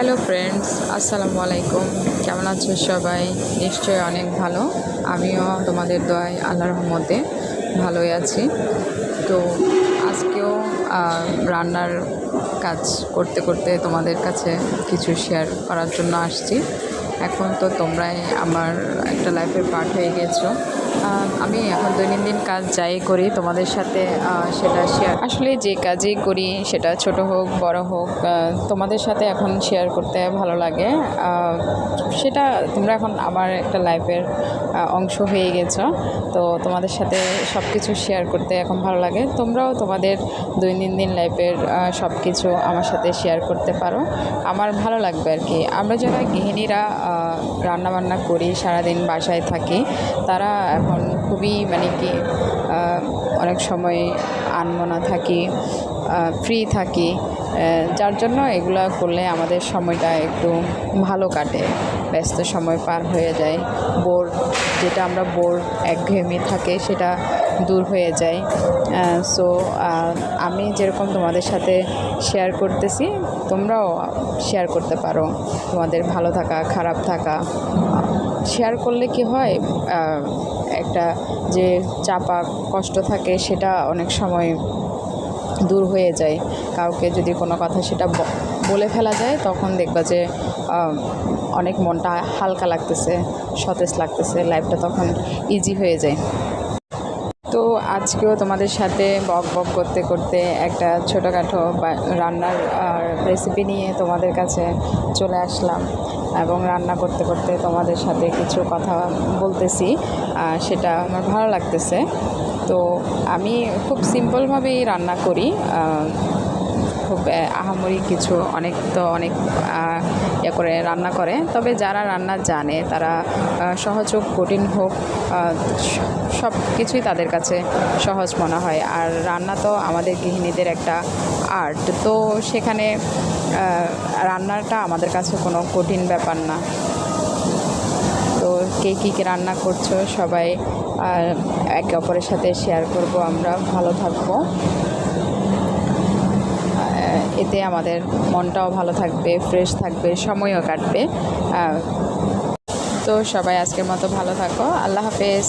Hello friends, আসসালামু আলাইকুম। কেমন আছো সবাই? নিশ্চয়ই অনেক ভালো। আমিও তোমাদের দোয়ায় আল্লাহর রহমতে ভালোই আছি। তো আজকেও রান্নার কাজ করতে করতে তোমাদের কাছে কিছু শেয়ার করার জন্য আসছি। এখন তো তোমরাই আমার একটা লাইফের পার্ট হয়ে গেছো। আমি এখন দৈনন্দিন কাজ যাই করি তোমাদের সাথে সেটা শেয়ার, আসলে যে কাজই করি সেটা ছোট হোক বড় হোক, তোমাদের সাথে এখন শেয়ার করতে ভালো লাগে। সেটা তোমরা এখন আমার একটা লাইফের অংশ হয়ে গেছো। তো তোমাদের সাথে সব কিছু শেয়ার করতে এখন ভালো লাগে। তোমরাও তোমাদের দৈনন্দিন লাইফের সব কিছু আমার সাথে শেয়ার করতে পারো, আমার ভালো লাগবে আর কি। আমরা যারা গৃহিণীরা রান্নাবান্না করি, সারাদিন বাসায় থাকি, তারা এখন খুবই অনেক সময় আনমনা থাকি, ফ্রি থাকি, যার জন্য এগুলা করলে আমাদের সময়টা একটু ভালো কাটে, ব্যস্ত সময় পার হয়ে যায়, যেটা আমরা একঘেয়েমি থাকে সেটা দূর হয়ে যায়। সো আমি যেরকম তোমাদের সাথে শেয়ার করতেছি, তোমরাও শেয়ার করতে পারো তোমাদের ভালো থাকা খারাপ থাকা। শেয়ার করলে কি হয়, একটা যে চাপা কষ্ট থাকে সেটা অনেক সময় দূর হয়ে যায়। কাউকে যদি কোনো কথা সেটা বলে ফেলা যায়, তখন দেখবা যে অনেক মনটা হালকা লাগতেছে, সতেজ লাগতেছে, লাইফটা তখন ইজি হয়ে যায়। তো আজকেও তোমাদের সাথে বক করতে করতে একটা ছোটোখাটো রান্নার রেসিপি নিয়ে তোমাদের কাছে চলে আসলাম, এবং রান্না করতে করতে তোমাদের সাথে কিছু কথা বলতেছি, সেটা আমার ভালো লাগতেছে। তো আমি খুব সিম্পলভাবেই রান্না করি, খুব আহামরি কিছু অনেক করে রান্না করে। তবে যারা রান্না জানে তারা সহজ হোক কঠিন হোক, সব কিছুই তাদের কাছে সহজ মনে হয়। আর রান্না তো আমাদের গৃহিণীদের একটা আর্ট, তো সেখানে রান্নাটা আমাদের কাছে কোনো কঠিন ব্যাপার না। তো কে কী রান্না করছো সবাই একে অপরের সাথে শেয়ার করব, আমরা ভালো থাকবো, এতে আমাদের মনটাও ভালো থাকবে, ফ্রেশ থাকবে, সময়ও কাটবে। তো সবাই আজকের মতো ভালো থাকো। আল্লাহ হাফেজ।